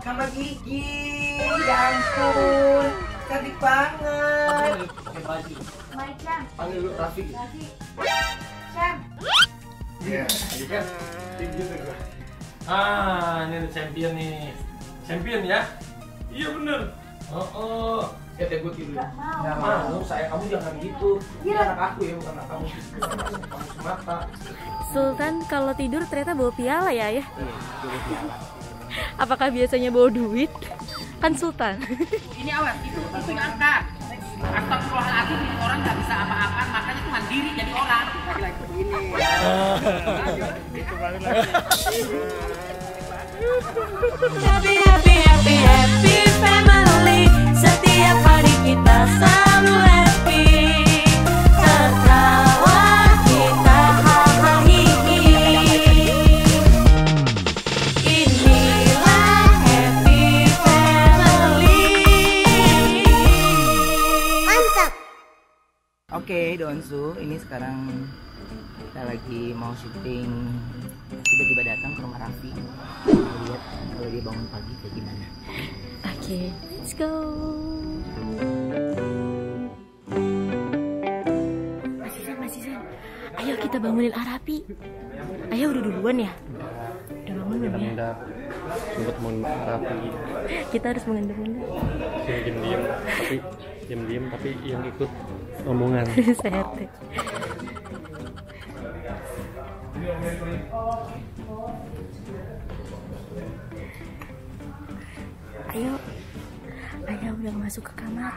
Sama Gigi, ya ampun, cantik banget. Pakai baju. Baik, Cam. Panggil dulu Raffi. Raffi. Cam. Iya, ini kan tinggi tuh gua. Ini ada champion nih. Champion ya? Iya bener. Gue tidur. Gak mau. Gak mau, saya kamu jangan gitu. Ini Iya. anak aku ya, bukan anak kamu. Kamu semata. Sultan kalau tidur ternyata bawa piala ya, ya? Tidur piala. Apakah biasanya bawa duit? Kan Sultan. Ini awas, itu angkat. Astagfirullahaladzim, ini orang nggak bisa apa-apa, makanya Tuhan diri jadi orang. Happy, happy, happy, happy family. Setiap hari kita selalu happy. Tertawa kita hahaha. Inilah happy family. Mantap. Oke, Donsu, ini sekarang kita lagi mau syuting. Tiba-tiba datang ke rumah Raffi. Kita lihat kalau dia bangun pagi kayak gimana. Oke, let's go. Masih San. Ayo kita bangunin Arapi. Ayo udah duluan ya. Udah bangun belum ya? Mengendap, sempat mau Raffi, Kita harus mengendap. diam-diam tapi yang ikut omongan. CRT. Ayo, ayah udah masuk ke kamar.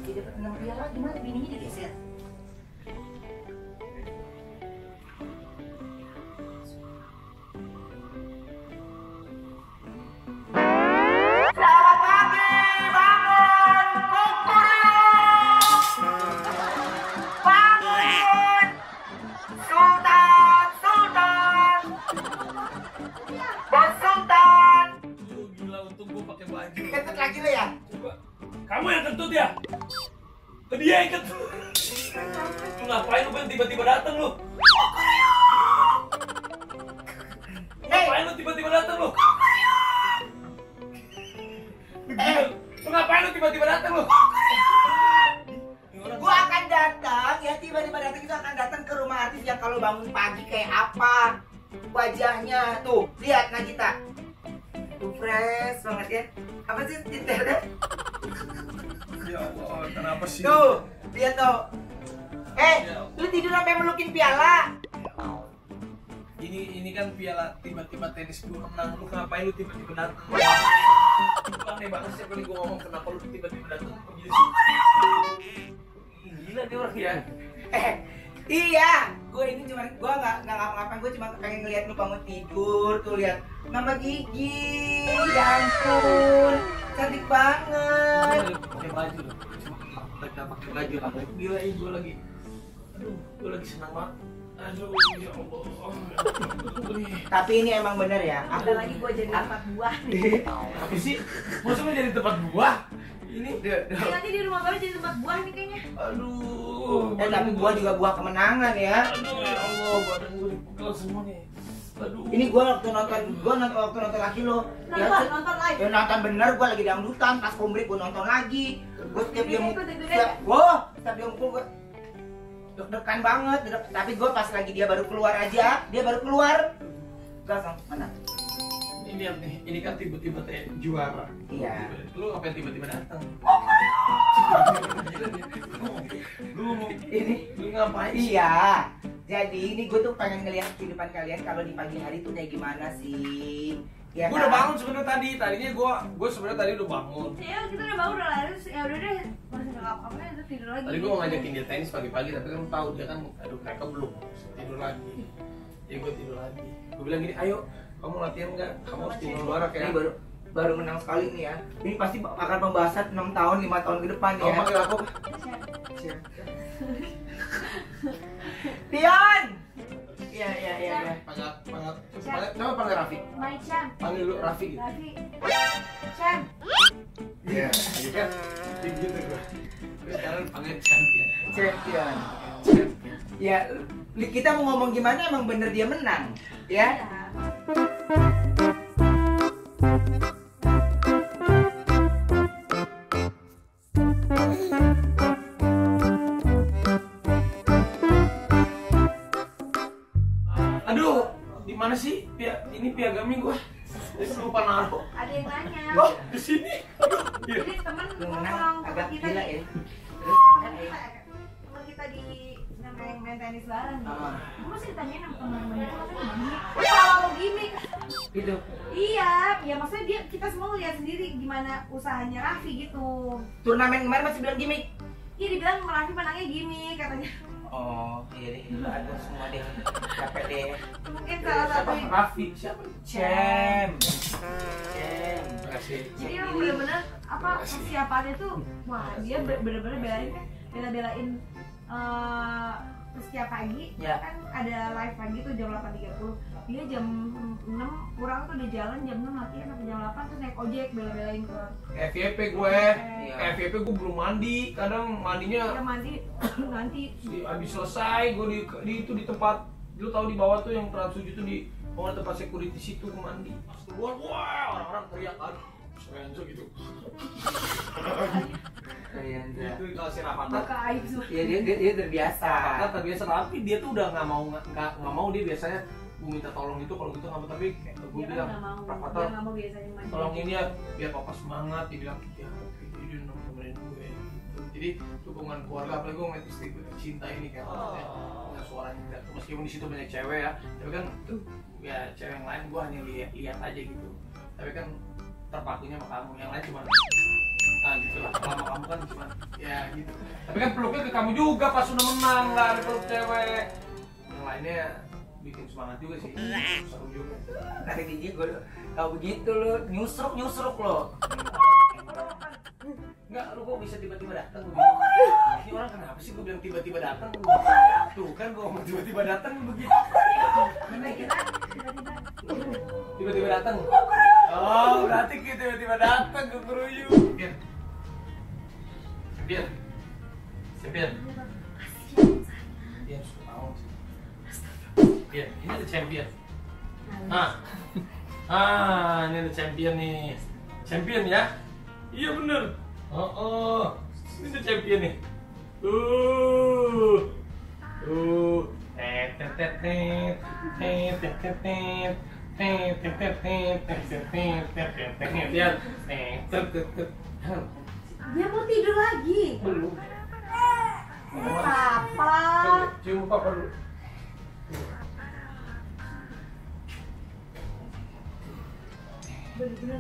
Dia dapat 6 piala, gimana bininya digeser? Selamat pagi, bangun, kumpul. Bangun, Sultan, Bos Sultan. Gila, untung gue pakai baju. Kentut lagi lo ya? Coba. Kamu yang kentut ya? Tadi dia yang kentut. Lu ngapain lu Ben tiba-tiba datang lu? Ngapain lu tiba-tiba datang lu? Gila, lu ngapain lu tiba-tiba datang lu? Gua akan datang ya, tiba-tiba datang itu akan datang ke rumah artis yang kalau bangun pagi kayak apa wajahnya tuh, lihat Nagita tuh fresh banget ya. Apa sih skincare-nya? Ya Allah, kenapa sih? Tuh, lihat tuh. Lu tidur sampai melukin piala. Ini kan piala tiba-tiba tenis gue menang. Lu ngapain lu tiba-tiba datang? Itu aneh banget sih kali gue ngomong kenapa lu tiba-tiba datang begini sih? Gila dia orang ya. Iya, gue ini cuma gue nggak ngapa-ngapain, gue cuma pengen ngeliat lu bangun tidur tuh, lihat Mama Gigi, ya ampun, cantik banget. Pakai baju loh. Pakai baju apa? Gila ini gue lagi. Aduh, gue lagi senang banget. Aduh, ya Allah. Tapi ini emang bener ya, aku Lagi gue jadi tempat buah nih. Apa sih? Maksudnya jadi tempat buah? Ini Nanti di rumah baru jadi tempat buah nih kayaknya. aduh. tapi buah juga buah kemenangan ya. Aduh, ya Allah, badan gue dipegel semua nih. Aduh. Ini gue waktu nonton lagi lo. Nonton live. Ya nonton bener, gue lagi dangdutan, pas kombrek gue nonton lagi. Gue setiap dia mukul, setiap dia mukul gue deg-degan banget. Tapi gue pas lagi dia baru keluar aja, gas mana? Ini lihat nih, ini kan tiba-tiba teh juara. Iya. Lu ngapain tiba-tiba datang? Lu ngapain? Iya. Jadi ini gue tuh pengen ngelihat kehidupan kalian kalau di pagi hari tuh kayak gimana sih? Ya Gue udah bangun sebenarnya tadi. Tadinya gue sebenarnya tadi udah bangun. Ya kita udah bangun udah larut, ya udah deh. Masih nggak apa-apa ya, terus tidur lagi. Tadi gue mau ngajakin dia tenis pagi-pagi, tapi kan tahu dia kan, aduh mereka belum tidur lagi. Ya gue tidur lagi. Gue bilang gini, ayo kamu latihan nggak? Kamu harus tidur juara Ini kayak. baru menang sekali nih ya. Ini pasti akan pembahasan 6 tahun, 5 tahun ke depan Kamu ya. panggil aku? Pion! Iya. Panggil Raffi. Mike Chan. Panggil lu Raffi gitu. Raffi. Chan. Iya, kan? Gitu gua. Sekarang panggil champion. Champion. Ya, kita mau ngomong gimana emang bener dia menang, ya? Aduh, di mana sih ini piagami gua? Lupa naruh. Ada yang nanya. Oh, di sini. Jadi teman Yang menang ngomong agak sama kita gila nih. ya. Teman kita di yang main tenis bareng gitu. Ah. Gue masih ditanyain sama teman-teman itu katanya gimmick. Kalau gimmick. Gitu. Iya, ya maksudnya kita semua lihat sendiri gimana usahanya Raffi gitu. Turnamen kemarin masih bilang gimmick. Iya dibilang Raffi menangnya gimmick katanya. Oh, iya deh, lu ada semua deh. Capek deh. Mungkin salah satu. Raffi, siapa? Cem. Terima kasih. Jadi emang bener-bener apa persiapannya tuh, wah dia bener-bener bela-belain setiap pagi Ya. kan ada live pagi tuh jam 8.30. Dia jam 6 kurang tuh udah jalan, jam 6 latihan sampai jam 8 tuh naik ojek bela-belain ke FYP gue. FYP gue belum mandi. Kadang mandinya dia mandi nanti. habis selesai gue di tempat lu tahu di bawah tuh yang Trans 7 tuh di bawah tempat security situ gue mandi. Pas keluar, wah orang-orang teriak kan. Renzo gitu. Itu kalau si Rafathar, Buka aib semua. Ya dia terbiasa. Rafathar terbiasa, tapi dia tuh udah nggak mau dia biasanya gue minta tolong itu kalau gitu nggak mau, tapi gue Dia kan bilang nggak mau, dia Rafathar nggak mau biasanya main. tolong ini ya biar papa semangat. Dia bilang ya oke, jadi dia nemenin gue gitu. Jadi dukungan keluarga, apalagi gue ngeliat istri gue cinta ini kayak punya suaranya, meskipun di situ banyak cewek ya, tapi kan ya cewek yang lain gue hanya lihat aja gitu, tapi kan terpakunya sama kamu, yang lain cuma gitu lah. Kalau sama kamu kan cuma ya gitu, tapi kan peluknya ke kamu juga pas sudah menang lah, ada peluk cewek. Yang lainnya bikin semangat juga sih, seru juga. Tadi gigi gue kalau begitu lu nyusruk lo. Enggak, lu kok bisa tiba-tiba datang? Ini orang kenapa sih gue bilang tiba-tiba datang? Tuh kan gue ngomong tiba-tiba datang begitu. Tiba-tiba datang. Oh, berarti kita tiba-tiba datang ke Keruyu. Biar. Champion. Biar suka tahu sih. Biar, ini ada champion. Ini ada champion nih. Champion ya? Iya bener. Ini ada champion nih. Dia mau tidur lagi. Belum. Papa. Cium papa dulu.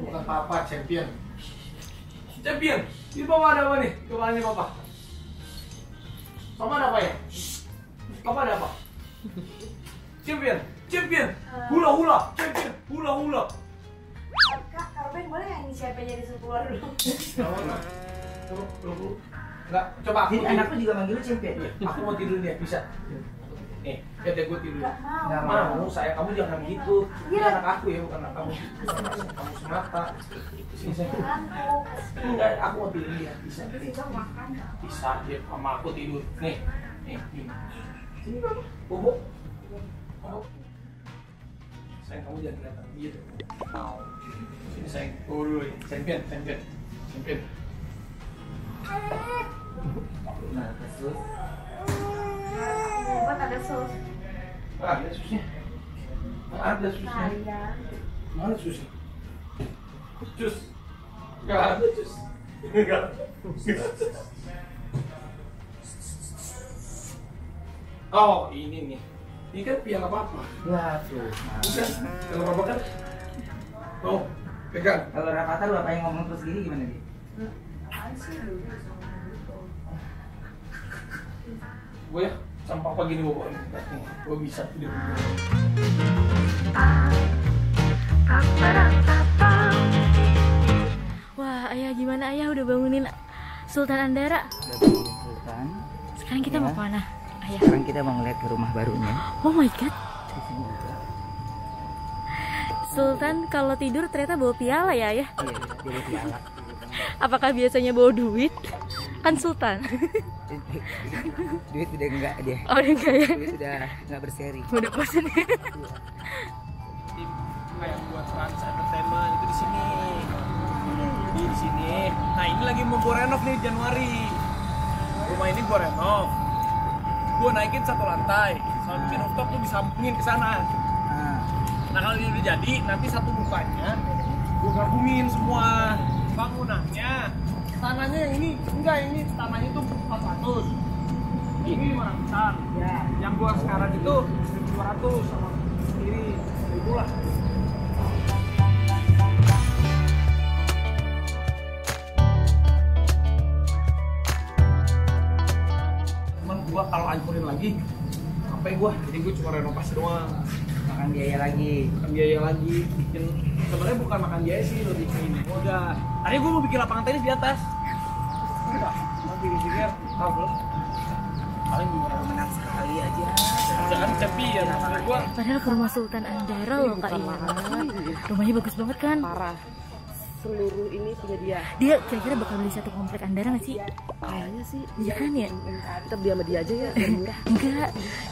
Bukan papa, champion. Champion. Di bawah ada apa nih? Coba nih papa. Papa ada apa ya? Papa ada apa? Champion. Champion. Hula hula. Champion. Hula hula. Kak, Karben boleh nggak ini siapanya disuruh keluar dulu? Enggak, coba aku Jadi anakku juga manggil lu champion. Aku mau tidur nih, bisa. Nih, biar gue tidur. Nggak mau. Nggak Mau, saya kamu jangan gitu. Ini Iya. anak aku ya, bukan anak kamu. Kamu semata. Sini saya. Ngantuk. Enggak, aku mau tidur ya, bisa. Bisa makan. Bisa, dia sama aku tidur. Nih. Sini kamu, bobo. Sayang, kamu jangan kelihatan gitu. Sini sayang. Champion. Nah, terus Buat ada sos. Ada susnya. Ada susnya. Iya. Mana susnya? Jus. Enggak ada jus. Enggak. Oh, ini nih. Ini kan piala papa. ya tuh. Bukan. Kalau papa kan. Oh, pegang. Kalau Rafathar bapak yang ngomong terus gini gimana dia? Gue ya, sama papa gini bawa. Gue bisa tidur. Wah, ayah gimana ayah udah bangunin Sultan Andara? Udah bangun Sultan. Sekarang kita mau kemana? Ayah. Sekarang kita mau ngeliat ke rumah barunya. Oh my god. di sini juga. Sultan kalau tidur ternyata bawa piala ya? Iya, dia bawa piala. Apakah biasanya bawa duit? Kan Sultan. Duit udah enggak dia. Oh, udah enggak ya? Duit udah enggak berseri. Udah bosan ya? Kayak buat Trans Entertainment itu di sini. Di sini. Nah, ini lagi mau gue renov nih Januari. Rumah ini gue renov. Gue naikin 1 lantai. Sama bikin rooftop tuh disambungin ke sana. Nah, kalau ini udah jadi, nanti satu mukanya gue gabungin semua bangunannya. Tanahnya yang ini enggak, ini tanahnya itu 400. Ini 500-an. Ya. Yang gue sekarang itu 1.200 sama sendiri. Itulah. Cuman gua kalau hancurin lagi sampai gua, jadi gua cuma renovasi doang. Makan biaya lagi. Makan biaya lagi, bikin sebenarnya bukan makan biaya sih, lebih ke ini. Udah. Tadi gua mau bikin lapangan tenis di atas. Udah, nanti pikir belum. Paling juga Menang sekali aja. jangan champion maksud gua. Padahal ke rumah Sultan Andara loh Kak Iwan. Rumahnya bagus banget kan? Parah. Seluruh ini punya dia. Dia kira-kira bakal beli satu komplek Andara nggak sih? Kayaknya sih. Iya kan ya? Kita beli sama dia aja ya, biar murah. Enggak,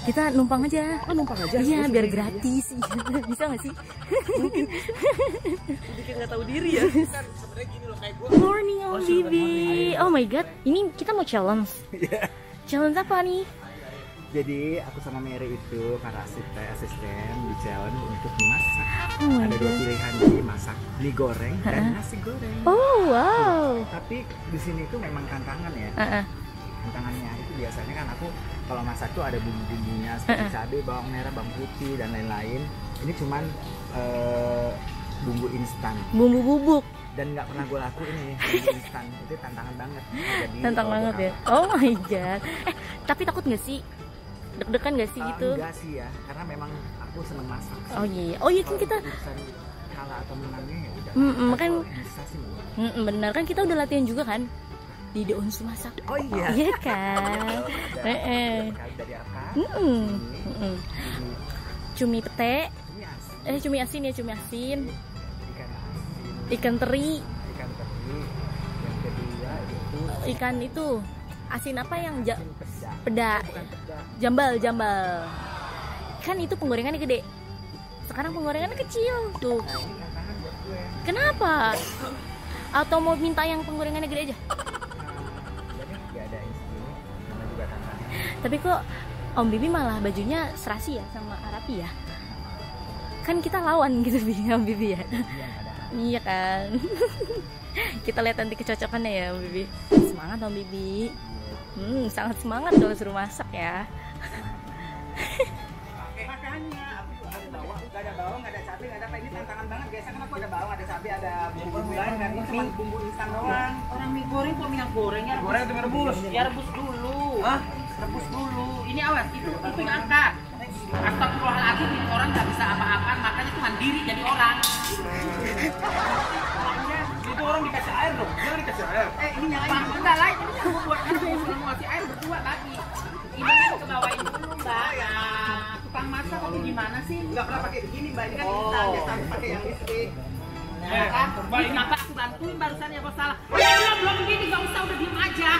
kita numpang aja. Oh, numpang aja. Iya, biar gratis. Bisa nggak sih? Bikin nggak tahu diri ya. Sebenarnya gini loh, kayak gua Morning Om Bibi. Oh my god, ini kita mau challenge. Challenge apa nih? Jadi aku sama Mary itu para asisten di challenge untuk memasak. Oh my Ada 2 god. pilihan, jadi masak mie goreng dan nasi goreng. Oh wow. Tapi di sini tuh memang tantangan ya. Tantangannya itu biasanya kan aku kalau masak tuh ada bumbu-bumbunya seperti cabai, bawang merah, bawang putih dan lain-lain. Ini cuman bumbu instan Bumbu bubuk. dan nggak pernah gue lakuin nih bumbu instan. Itu tantangan banget. Jadi Tantang kalau banget gua ya. Oh my god. Tapi takut nggak sih? Deg-degan nggak sih gitu? Enggak sih ya, karena memang aku seneng masak. Oh iya. Oh iya kan Kalau kita. urusan kalah atau menangnya ya udah. Kan Kalau bisa sih menang. benar kan kita udah latihan juga kan di The Onsu masak. Oh iya. Iya kan. Dari apa? Cumi pete. Ini asin. Cumi asin ya, cumi asin. Ikan asin. Ikan teri. Ikan teri. Yang kedua itu Ikan itu asin apa yang asin peda. peda. Bukan peda. Jambal. Kan itu penggorengannya gede. Sekarang penggorengannya kecil tuh. Nah ini tantangan buat gue. Kenapa? Atau mau minta yang penggorengannya gede aja? Jadi nggak ada ini, nama juga tantangan. Tapi kok Om Bibi malah bajunya serasi ya sama Arapi ya? Kan kita lawan gitu Om Bibi ya? Iya kan? Kita lihat nanti kecocokannya ya Om Bibi. Semangat Om Bibi. Sangat semangat kalau suruh masak ya. Makanya aku ada bawang, nggak ada cabai, nggak ada apa. Ini tantangan banget. Biasanya kan aku ada bawang, ada cabai, ada bumbu lain, kan ini cuma bumbu instan doang. Orang mie goreng kok minyak goreng ya? goreng itu rebus. Ya rebus dulu. Hah? Rebus dulu. Ini awas itu yang angkat. Astagfirullahaladzim, ini orang nggak bisa apa-apa, makanya Tuhan diri jadi orang. Itu orang dikasih air dong, jangan dikasih air. Ini nyalain enggak lah, ini yang buat kan mau ngasih air berdua tadi. Ini kan kebawain dulu mbak. Ya, tukang masak itu gimana sih? Nggak pernah pakai begini, mbak. Ini kan instan, biasa aku pakai yang listrik. Kan? Kenapa aku bantuin barusan ya bos salah? Belum begini, nggak usah udah diem aja.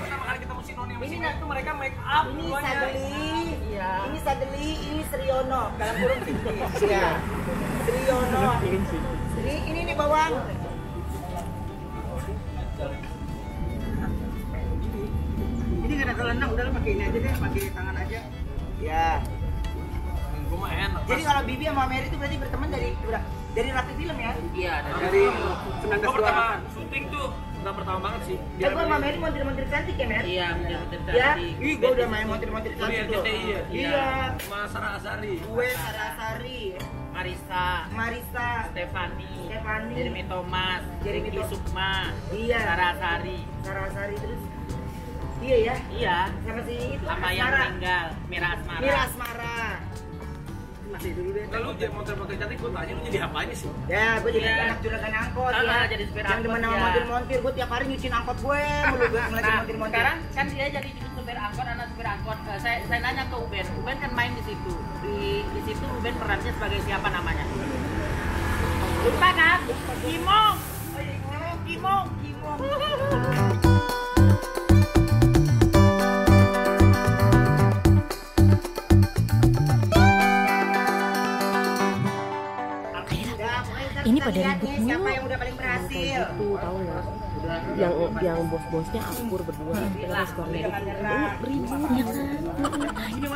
Pertama kali kita mesti noni ini tuh mereka make up Ini semuanya. Sadeli, ini Sadeli, ini Sriono dalam kurung tinggi. Ya, Sriono. Ini nih bawang. Ini nggak ada kelendang, udah lah pakai ini aja deh, pakai tangan aja. Ya. Gue mah enak. Jadi kalau Bibi sama Mary itu berarti berteman dari Ratu Film ya? Iya, Dari Gue pertama syuting tuh udah pertama banget sih. Gua sama Mary montir-montir cantik ya, Mer? iya, bener-bener Ya, tadi. gua udah main montir-montir Dari cantik tuh. RCTI ya. Iya. Sama Sarah Azari. Gue Sarasari, Marisa, Marisa, Stefani, Stefani, Jeremy Thomas, Jeremy Ricky Thomas. Sukma, Iya. Sarah Sari. Sarasari terus. Iya ya. Iya, Sama si itu sama yang Asmara. meninggal, Mira Asmara. Mira Asmara. masih dulu deh. Kalau jadi motor pakai cantik, gue tanya lu jadi apanya sih? Ya, gue jadi anak juragan angkot ya. Jadi supir Yang demen sama montir-montir, gue tiap hari nyuciin angkot gue. Mulu gue ngeliatin montir-montir. Sekarang kan dia jadi supir angkot, anak supir angkot. Saya nanya ke Uben kan main di situ. Di situ Uben perannya sebagai siapa namanya? Lupa kan? Kimong. Kimong. Ini pada ribut mulu. Siapa yang udah paling berhasil? Itu tahu nggak? Yang bos-bosnya akur berdua. Terus skornya ribut ya kan.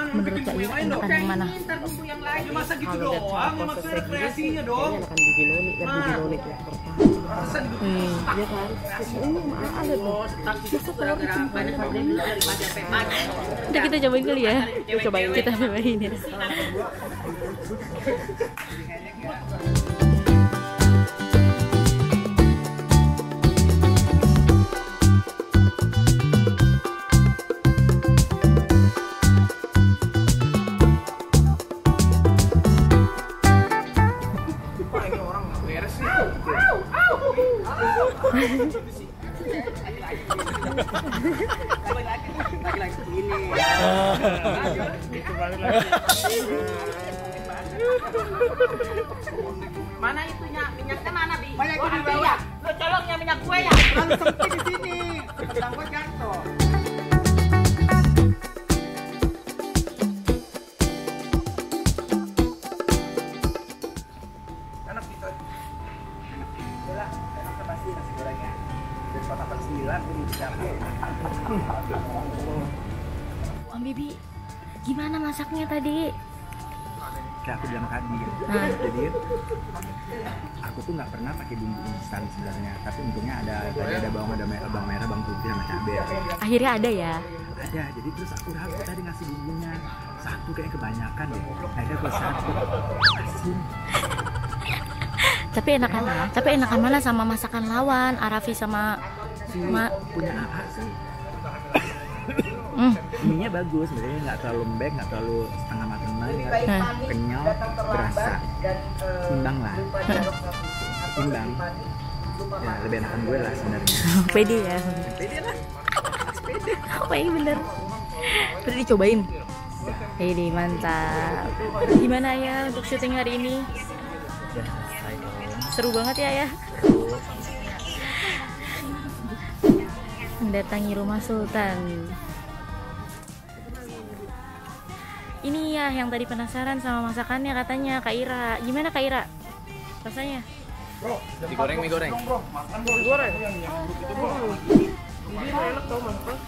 Menurut Kak Ira enakan yang mana? Ntar tunggu yang lain. Ya masa gitu Kalau lihat doang, sama ya proses maksudnya kayak kreasinya gini, dong. kayaknya enakan Bibi Noni kan Bibi Noni tuh pertama. Masa gitu. Iya kan? Ini ada tuh. Tapi itu gara-gara banyak problem daripada PMAG. Udah kita cobain kali ya. Cobain. Kita cobain ya. Pak, ini orang nggak beres nih. Lagi-lagi begini. Mana itunya? Minyaknya mana, Bi? Banyak Gua di ambil bawah. ya. Lu colongnya minyak gue ya. Terlalu sempit di sini. Pedang gue jatuh. Enak gitu. Udah, enak pasti nasi gorengnya. Dari kota 9 ini capek. Om Bibi, gimana masaknya tadi? Kayak aku bilang tadi, Nah. jadi aku tuh nggak pernah pakai bumbu instan sebenarnya, tapi untungnya ada bawang merah, bawang putih sama cabai. Akhirnya ada ya. Ada, jadi terus aku ragu tadi ngasih bumbunya satu kayak kebanyakan deh. Akhirnya aku satu asin. Tapi enakan mana sama masakan lawan, Arafi sama Punya AA sih. Ininya bagus, sebenarnya nggak terlalu lembek, nggak terlalu setengah matang banget, kenyal, berasa, imbang lah, imbang. Ya lebih enakan gue lah sebenarnya. Pede ya. Pede lah. Apa ini bener? Udah dicobain. Ini mantap. Gimana ya untuk syuting hari ini? Udah selesai dong. Seru banget ya ya. Mendatangi rumah Sultan. Ini ya yang tadi penasaran sama masakannya katanya Kak Ira. Gimana Kak Ira? Rasanya? Digoreng, mie goreng.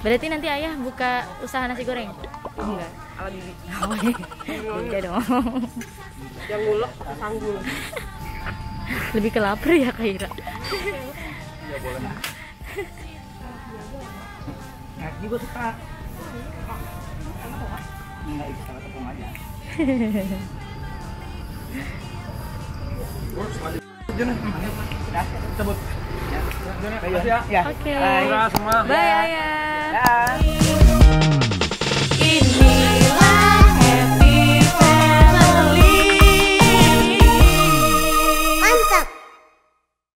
Berarti nanti ayah buka usaha nasi goreng? Enggak. Ala Bibi. Beda dong. Yang ngulek sanggul. Lebih ke lapar ya Kak Ira. Iya boleh. Nah, juga suka. Enggak ikut sama tepung aja. Cabut. Ya. Oke. Semua. Bye ayah.